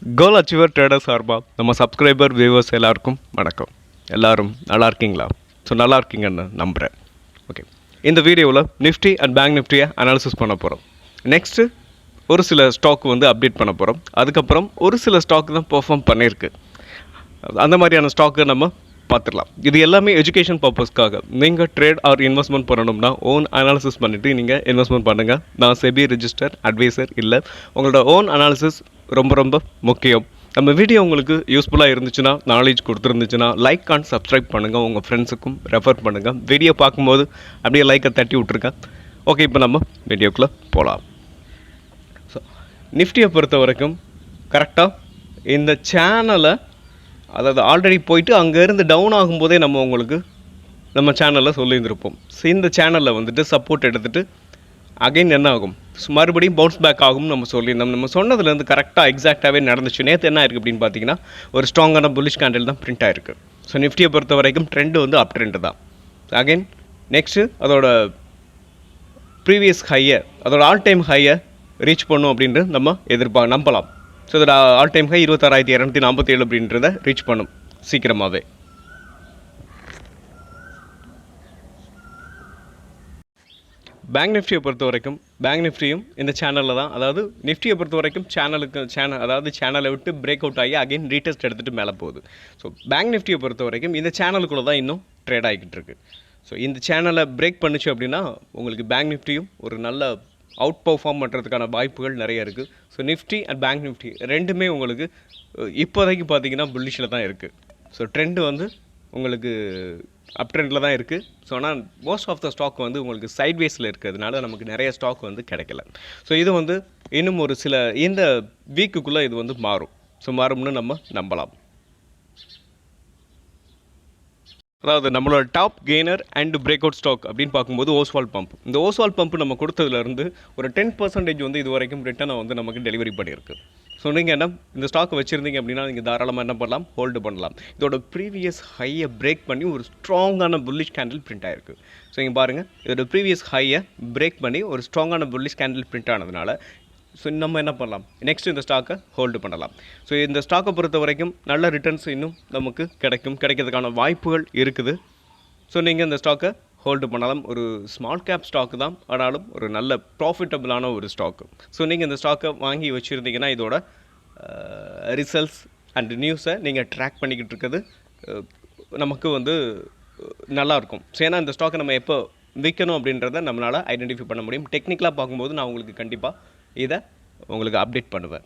கோல் achiever trader சார்பா நம்ம subscriber viewers எல்லாருக்கும் வணக்கம். எல்லோரும் நல்லா இருக்கீங்களா? ஸோ நல்லா இருக்கீங்கன்னு நம்புகிறேன். ஓகே, இந்த வீடியோவில் நிஃப்டி அண்ட் பேங்க் நிஃப்டியை அனாலிசிஸ் பண்ண போகிறோம். நெக்ஸ்ட்டு ஒரு சில ஸ்டாக் வந்து அப்டேட் பண்ண போகிறோம். அதுக்கப்புறம் ஒரு சில ஸ்டாக் தான் பெர்ஃபார்ம் பண்ணியிருக்கு. அந்த மாதிரியான ஸ்டாக்கு நம்ம பார்த்துடலாம். இது எல்லாமே எஜுகேஷன் பர்பஸ்க்காக. நீங்கள் ட்ரேட் ஆர் இன்வெஸ்ட்மெண்ட் பண்ணணும்னா ஓன் அனாலிசிஸ் பண்ணிவிட்டு நீங்கள் இன்வெஸ்ட்மெண்ட் பண்ணுங்கள். நான் செபி ரிஜிஸ்டர் அட்வைசர் இல்லை. உங்களோட ஓன் அனாலிசிஸ் ரொம்ப ரொம்ப முக்கியம். நம்ம வீடியோ உங்களுக்கு யூஸ்ஃபுல்லாக இருந்துச்சுன்னா, நாலேஜ் கொடுத்துருந்துச்சுன்னா லைக் அண்ட் சப்ஸ்கிரைப் பண்ணுங்கள். உங்கள் ஃப்ரெண்ட்ஸுக்கும் ரெஃபர் பண்ணுங்கள். வீடியோ பார்க்கும்போது அப்படியே லைக்கை தட்டி விட்ருங்க. ஓகே, இப்போ நம்ம வீடியோக்குள்ளே போகலாம். ஸோ நிஃப்டியை பொறுத்த வரைக்கும் கரெக்டாக இந்த சேனலை, அதாவது ஆல்ரெடி போயிட்டு அங்கேருந்து டவுன் ஆகும்போதே நம்ம சேனலில் சொல்லியிருந்திருப்போம். ஸோ இந்த சேனலில் வந்துட்டு சப்போர்ட் எடுத்துகிட்டு அகைன் என்ன ஆகும், மறுபடியும் பவுன்ஸ் பேக் ஆகும்னு நம்ம சொல்லியிருந்தோம். நம்ம சொன்னதுலேருந்து கரெக்டாக எக்ஸாக்டாகவே நடந்துச்சு. நேற்று என்ன இருக்குது அப்படின்னு பார்த்தீங்கன்னா, ஒரு ஸ்ட்ராங்கான புல்லிஷ் கேண்டில் தான் பிரிண்ட் ஆகிருக்கு. ஸோ நிஃப்டியை பொறுத்த வரைக்கும் ட்ரெண்டு வந்து அப் ட்ரெண்டு தான். அகைன் நெக்ஸ்ட்டு அதோட ப்ரீவியஸ் ஹையை, அதோட ஆல் டைம் ஹையை ரீச் பண்ணும் அப்படின்ட்டு நம்ம நம்பலாம். ஸோ இதோட ஆல் டைம் ஹை 26,247 அப்படின்றத ரீச் பண்ணும் சீக்கிரமாகவே. பேங்க் நிஃப்டியை பொறுத்த வரைக்கும் பேங்க் நிஃப்டியும் இந்த சேனலில் தான், அதாவது நிஃப்டியை பொறுத்த வரைக்கும் சேனலை விட்டு பிரேக் அவுட் ஆகி அகைன் ரீடெஸ்ட் எடுத்துகிட்டு மேலே போகுது. ஸோ பேங்க் நிஃப்டியை பொறுத்த வரைக்கும் இந்த சேனலுக்குள்ளே தான் இன்னும் ட்ரேட் ஆகிக்கிட்டு இருக்குது. ஸோ இந்த சேனலை பிரேக் பண்ணிச்சு அப்படின்னா உங்களுக்கு பேங்க் நிஃப்டியும் ஒரு நல்ல அவுட் பர்ஃபார்ம் பண்ணுறதுக்கான வாய்ப்புகள் நிறைய இருக்குது. So Nifty and bank Nifty ரெண்டுமே உங்களுக்கு இப்போதைக்கு பார்த்தீங்கன்னா புல்லிஷில் தான் இருக்குது. ஸோ ட்ரெண்டு வந்து உங்களுக்கு அப் ட்ரெண்டில் தான் இருக்குது. ஸோ ஆனால் மோஸ்ட் ஆஃப் த ஸ்டாக் வந்து உங்களுக்கு சைட்வேஸில் இருக்கிறதுனால நமக்கு நிறைய ஸ்டாக் வந்து கிடைக்கல. ஸோ இது வந்து இன்னும் ஒரு சில இந்த வீக்குக்குள்ளே இது வந்து மாறும். ஸோ மாறும்னு நம்ம நம்பலாம். அதாவது நம்மளோட top gainer and break out stock அப்படின்னு பார்க்கும்போது ஓஸ்வால் பம்ப். இந்த ஓஸ்வால் பம்ப் நம்ம கொடுத்ததுலேருந்து ஒரு 10% வந்து இது வரைக்கும் ரிட்டர்னை வந்து நமக்கு டெலிவரி பண்ணியிருக்கு. ஸோ நீங்கள் என்ன இந்த ஸ்டாக் வச்சுருந்தீங்க அப்படின்னா நீங்கள் தாராளமாக என்ன பண்ணலாம், ஹோல்டு பண்ணலாம். இதோட ப்ரீவியஸ் ஹையை பிரேக் பண்ணி ஒரு ஸ்ட்ராங்கான புல்லிஷ் கேண்டில் பிரிண்ட் ஆகிருக்கு. ஸோ இங்கே பாருங்கள், இதோட ப்ரீவியஸ் ஹையை பிரேக் பண்ணி ஒரு ஸ்ட்ராங்கான புல்லிஷ் கேண்டில் பிரிண்ட் ஆனதுனால ஸோ நம்ம என்ன பண்ணலாம், நெக்ஸ்ட் இந்த ஸ்டாக்கை ஹோல்டு பண்ணலாம். ஸோ இந்த ஸ்டாக்கை பொறுத்த வரைக்கும் நல்ல ரிட்டர்ன்ஸ் இன்னும் நமக்கு கிடைக்கிறதுக்கான வாய்ப்புகள் இருக்குது. ஸோ நீங்கள் இந்த ஸ்டாக்கை ஹோல்டு பண்ணலாம். ஒரு ஸ்மால் கேப் ஸ்டாக்கு தான், ஆனாலும் ஒரு நல்ல ப்ராஃபிட்டபிளான ஒரு ஸ்டாக்கு. ஸோ நீங்கள் இந்த ஸ்டாக்கை வாங்கி வச்சுருந்தீங்கன்னா இதோட ரிசல்ட்ஸ் அண்ட் நியூஸை நீங்கள் ட்ராக் பண்ணிக்கிட்டு இருக்கிறது நமக்கு வந்து நல்லாயிருக்கும். ஸோ ஏன்னா இந்த ஸ்டாக்கை நம்ம எப்போ விற்கணும் அப்படின்றத நம்மளால் ஐடென்டிஃபை பண்ண முடியும். டெக்னிக்கலாக பார்க்கும்போது நான் உங்களுக்கு கண்டிப்பாக இதை உங்களுக்கு அப்டேட் பண்ணுவேன்.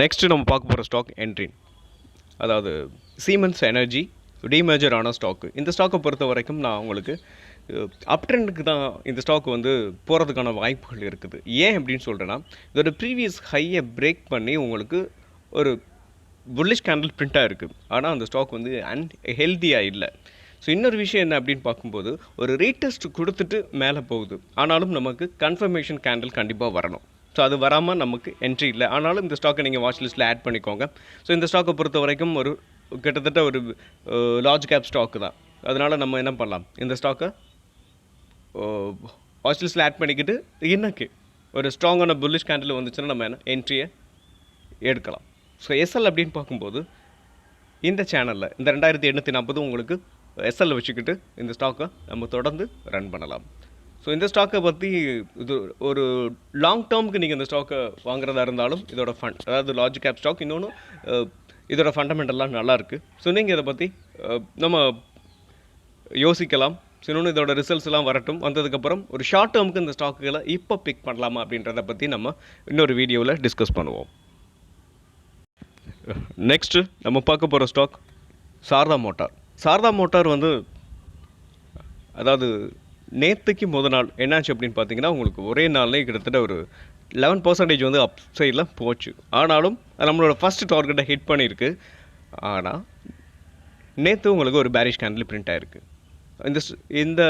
நெக்ஸ்ட்டு நம்ம பார்க்க போகிற ஸ்டாக் என்ட்ரின், அதாவது சீமென்ஸ் எனர்ஜி டிமேஜர் ஆன ஸ்டாக்கு. இந்த ஸ்டாக்கை பொறுத்த வரைக்கும் நான் உங்களுக்கு அப் ட்ரெண்டுக்கு தான் இந்த ஸ்டாக் வந்து போகிறதுக்கான வாய்ப்புகள் இருக்குது. ஏன் அப்படின்னு சொல்கிறேன்னா, இதோட ப்ரீவியஸ் ஹையை பிரேக் பண்ணி உங்களுக்கு ஒரு புல்லிஷ் கேண்டில் பிரிண்ட்டாக இருக்குது. ஆனால் அந்த ஸ்டாக் வந்து ஹெல்த்தியாக இல்லை. ஸோ இன்னொரு விஷயம் என்ன அப்படின்னு பார்க்கும்போது, ஒரு ரீடெஸ்ட் கொடுத்துட்டு மேலே போகுது, ஆனாலும் நமக்கு கன்ஃபர்மேஷன் கேண்டில் கண்டிப்பாக வரணும். ஸோ அது வராமல் நமக்கு என்ட்ரி இல்லை. ஆனாலும் இந்த ஸ்டாக்கை நீங்கள் வாட்ச் லிஸ்ட்டில் ஆட் பண்ணிக்கோங்க. ஸோ இந்த ஸ்டாக்கை பொறுத்த வரைக்கும் ஒரு கிட்டத்தட்ட ஒரு லார்ஜ் கேப் ஸ்டாக்கு தான். அதனால் நம்ம என்ன பண்ணலாம், இந்த ஸ்டாக்கை வாட்ச் லிஸ்ட்டில் ஆட் பண்ணிக்கிட்டு இன்னைக்கு ஒரு ஸ்ட்ராங்கான புல்லிஷ் கேண்டில் வந்துச்சுன்னா நம்ம என்ன என்ட்ரியை எடுக்கலாம். ஸோ எஸ்எல் அப்படின்னு பார்க்கும்போது இந்த சேனலில் இந்த 2840 உங்களுக்கு எஸ்எல் வச்சுக்கிட்டு இந்த ஸ்டாக்கை நம்ம தொடர்ந்து ரன் பண்ணலாம். ஸோ இந்த ஸ்டாக்கை பற்றி இது ஒரு லாங் டேர்முக்கு நீங்கள் இந்த ஸ்டாக்கை வாங்குறதா இருந்தாலும் இதோட ஃபண்ட், அதாவது லார்ஜ் கேப் ஸ்டாக், இன்னொன்று இதோட ஃபண்டமெண்டல்லாம் நல்லாயிருக்கு. ஸோ நீங்கள் இதை பற்றி நம்ம யோசிக்கலாம். ஸோ இன்னொன்று இதோட ரிசல்ட்ஸ் எல்லாம் வரட்டும், வந்ததுக்கப்புறம் ஒரு ஷார்ட் டேர்முக்கு இந்த ஸ்டாக்குகளை இப்போ பிக் பண்ணலாமா அப்படின்றத பற்றி நம்ம இன்னொரு வீடியோவில் டிஸ்கஸ் பண்ணுவோம். நெக்ஸ்ட்டு நம்ம பார்க்க போகிற stock Sharda Motor. Sharda Motor வந்து, அதாவது நேற்றுக்கு முதல் நாள் என்னாச்சு அப்படின்னு பார்த்தீங்கன்னா, உங்களுக்கு ஒரே நாள்லேயே கிட்டத்தட்ட ஒரு 11% வந்து அப் சைடில் போச்சு. ஆனாலும் நம்மளோட ஃபஸ்ட் டார்கெட்டை ஹிட் பண்ணியிருக்கு. ஆனால் நேற்று உங்களுக்கு ஒரு பேரிஷ் கேண்டில் பிரிண்ட் ஆகிருக்கு. இந்த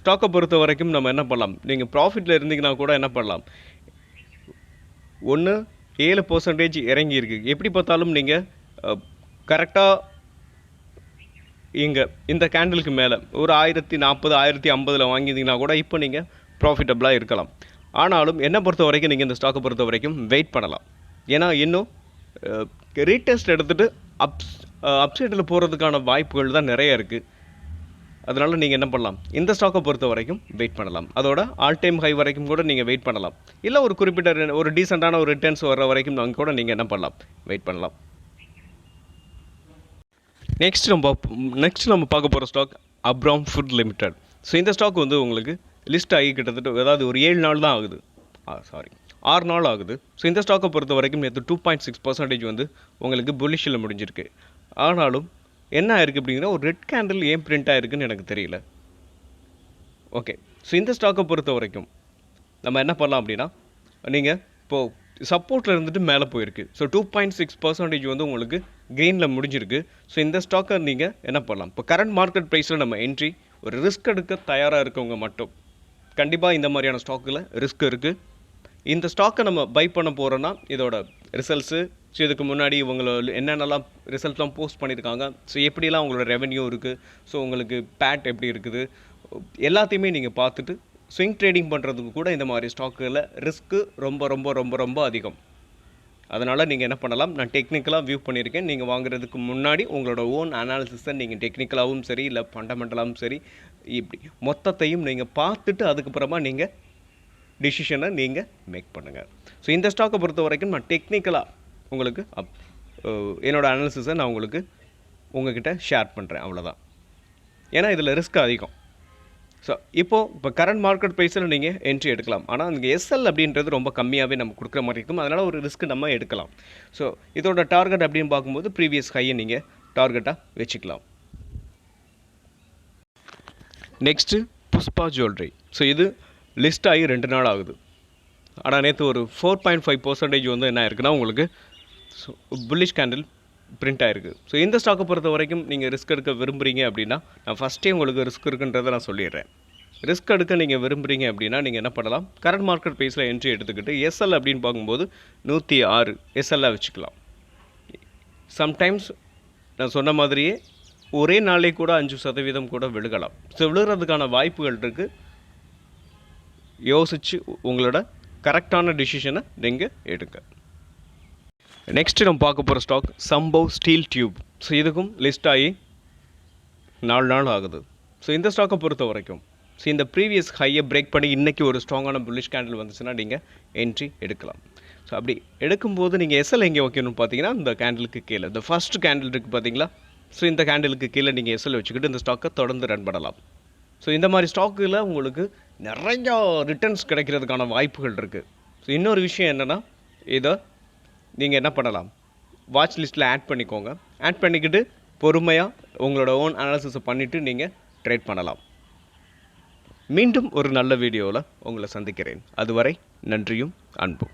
ஸ்டாக்கை பொறுத்த வரைக்கும் நம்ம என்ன பண்ணலாம், நீங்கள் ப்ராஃபிட்டில் இருந்தீங்கன்னா கூட என்ன பண்ணலாம், 7% இறங்கி இருக்குது. எப்படி பார்த்தாலும் நீங்கள் கரெக்டாக இங்கே இந்த கேண்டிலுக்கு மேலே ஒரு 1040 1050 வாங்கியிருந்தீங்கன்னா கூட இப்போ நீங்கள் ப்ராஃபிட்டபுளாக இருக்கலாம். ஆனாலும் என்னை பொறுத்த வரைக்கும் நீங்கள் இந்த ஸ்டாக்கை பொறுத்த வரைக்கும் வெயிட் பண்ணலாம். ஏன்னா இன்னும் ரீடெஸ்ட் எடுத்துகிட்டு அப்சைடில் போகிறதுக்கான வாய்ப்புகள் தான் நிறைய இருக்குது. அதனால் நீங்கள் என்ன பண்ணலாம், இந்த ஸ்டாக்கை பொறுத்த வரைக்கும் வெயிட் பண்ணலாம். அதோட ஆல் டைம் ஹை வரைக்கும் கூட நீங்கள் வெயிட் பண்ணலாம். இல்லை ஒரு குறிப்பிட்ட ஒரு டீசெண்டான ஒரு ரிட்டர்ன்ஸ் வர்ற வரைக்கும் கூட நீங்கள் என்ன பண்ணலாம், வெயிட் பண்ணலாம். நெக்ஸ்ட் நம்ம பார்க்க போகிற stock Abram food limited. So இந்த ஸ்டாக் வந்து உங்களுக்கு லிஸ்ட் ஆகி கிட்டத்தட்ட அதாவது ஒரு 7 நாள் தான் ஆகுது, 6 நாள் ஆகுது. ஸோ இந்த ஸ்டாக்கை பொறுத்த வரைக்கும் நேற்று 2.6% வந்து உங்களுக்கு புல்லிஷில் முடிஞ்சிருக்கு. ஆனாலும் என்ன ஆயிருக்கு அப்படிங்கிற ஒரு ரெட் கேண்டில் ஏன் பிரிண்ட் ஆயிருக்குன்னு எனக்கு தெரியல. ஓகே, ஸோ இந்த ஸ்டாக்கை பொறுத்த வரைக்கும் நம்ம என்ன பண்ணலாம் அப்படின்னா, நீங்கள் இப்போது சப்போர்ட்டில் இருந்துட்டு மேலே போயிருக்கு. ஸோ 2.6% வந்து உங்களுக்கு கெயினில் முடிஞ்சிருக்கு. ஸோ இந்த ஸ்டாக்கை நீங்கள் என்ன பண்ணலாம், இப்போ கரண்ட் மார்க்கெட் ப்ரைஸில் நம்ம என்ட்ரி ஒரு ரிஸ்க் எடுக்க தயாராக இருக்கவங்க மட்டும். கண்டிப்பாக இந்த மாதிரியான ஸ்டாக்கில் ரிஸ்க் இருக்குது. இந்த ஸ்டாக்கை நம்ம பை பண்ண போகிறோன்னா இதோட ரிசல்ட்ஸு, ஸோ இதுக்கு முன்னாடி இவங்கள என்னென்னலாம் ரிசல்ட்லாம் போஸ்ட் பண்ணியிருக்காங்க, ஸோ எப்படிலாம் உங்களோட ரெவென்யூ இருக்குது, ஸோ உங்களுக்கு பேட் எப்படி இருக்குது, எல்லாத்தையுமே நீங்கள் பார்த்துட்டு ஸ்விங் ட்ரேடிங் பண்ணுறதுக்கு கூட இந்த மாதிரி ஸ்டாக்குகளில் ரிஸ்க்கு ரொம்ப ரொம்ப ரொம்ப ரொம்ப அதிகம். அதனால் நீங்கள் என்ன பண்ணலாம், நான் டெக்னிக்கலாக வியூ பண்ணியிருக்கேன். நீங்கள் வாங்குறதுக்கு முன்னாடி உங்களோட ஓன் அனாலிசிஸை நீங்கள் டெக்னிக்கலாகவும் சரி இல்லை ஃபண்டமெண்டலாகவும் சரி இப்படி மொத்தத்தையும் நீங்கள் பார்த்துட்டு அதுக்கப்புறமா நீங்கள் டிசிஷனை நீங்கள் மேக் பண்ணுங்கள். ஸோ இந்த ஸ்டாக்கை பொறுத்த வரைக்கும் நான் டெக்னிக்கலாக உங்களுக்கு என்னோடய அனாலிசிஸை நான் உங்களுக்கு உங்கள்கிட்ட ஷேர் பண்ணுறேன், அவ்வளோதான். ஏன்னா இதில் ரிஸ்க் அதிகம். ஸோ இப்போ கரண்ட் மார்க்கெட் ப்ரைஸில் நீங்கள் என்ட்ரி எடுக்கலாம். ஆனால் அங்கே எஸ்எல் அப்படின்றது ரொம்ப கம்மியாகவே நம்ம கொடுக்குற மாதிரி இருக்கும். அதனால் ஒரு ரிஸ்க் நம்ம எடுக்கலாம். ஸோ இதோட டார்கெட் அப்படின்னு பார்க்கும்போது ப்ரீவியஸ் ஹையை நீங்கள் டார்கெட்டாக வச்சுக்கலாம். Next Pushpa jewellery. ஸோ இது லிஸ்ட் ஆகி 2 நாள் ஆகுது. ஆனால் நேற்று ஒரு 4.5% வந்து என்ன ஆயிருக்குன்னா உங்களுக்கு புல்லிஷ் கேண்டில் பிரிண்ட் ஆகிருக்கு. ஸோ இந்த ஸ்டாக்கை பொறுத்த வரைக்கும் நீங்கள் ரிஸ்க் எடுக்க விரும்புகிறீங்க அப்படின்னா, நான் ஃபஸ்ட்டே உங்களுக்கு ரிஸ்க் இருக்குன்றதை நான் சொல்லிடுறேன். ரிஸ்க் எடுக்க நீங்கள் விரும்புகிறீங்க அப்படின்னா நீங்கள் என்ன பண்ணலாம், கரண்ட் மார்க்கெட் ப்ரைஸில் என்ட்ரி எடுத்துக்கிட்டு எஸ்எல் அப்படின்னு பார்க்கும்போது 106 எஸ்எல்லாக வச்சுக்கலாம். சம்டைம்ஸ் நான் சொன்ன மாதிரியே ஒரே நாளே கூட 5% கூட விழுகலாம். ஸோ விழுகிறதுக்கான வாய்ப்புகள் இருக்குது. யோசித்து உங்களோட கரெக்டான டிசிஷனை நீங்கள் எடுங்க. நெக்ஸ்ட்டு நம்ம பார்க்க போகிற stock Sambhav steel tube. So இதுக்கும் லிஸ்ட் ஆகி 4 நாள் ஆகுது. ஸோ இந்த ஸ்டாக்கை பொறுத்த வரைக்கும் ஸோ இந்த ப்ரீவியஸ் ஹையை பிரேக் பண்ணி இன்றைக்கி ஒரு ஸ்ட்ராங்கான புல்லிஷ் கேண்டில் வந்துச்சுன்னா நீங்கள் என்ட்ரி எடுக்கலாம். ஸோ அப்படி எடுக்கும்போது நீங்கள் எஸ்எல் எங்கே வைக்கணும்னு பார்த்தீங்கன்னா இந்த கேண்டிலுக்கு கீழே இந்த ஃபஸ்ட் கேண்டில் இருக்குது பார்த்தீங்களா, ஸோ இந்த கேண்டிலுக்கு கீழே நீங்கள் எஸ்எல் வச்சுக்கிட்டு இந்த ஸ்டாக்கை தொடர்ந்து ரன் பண்ணலாம். ஸோ இந்த மாதிரி ஸ்டாக்கில் உங்களுக்கு நிறையா ரிட்டர்ன்ஸ் கிடைக்கிறதுக்கான வாய்ப்புகள் இருக்குது. ஸோ இன்னொரு விஷயம் என்னென்னா, இதை நீங்கள் என்ன பண்ணலாம், வாட்ச் லிஸ்ட்டில் ஆட் பண்ணிக்கோங்க. ஆட் பண்ணிக்கிட்டு பொறுமையாக உங்களோட ஓன் அனாலிசிஸை பண்ணிவிட்டு நீங்கள் ட்ரேட் பண்ணலாம். மீண்டும் ஒரு நல்ல வீடியோவில் உங்களை சந்திக்கிறேன். அதுவரை நன்றியும் அன்பும்.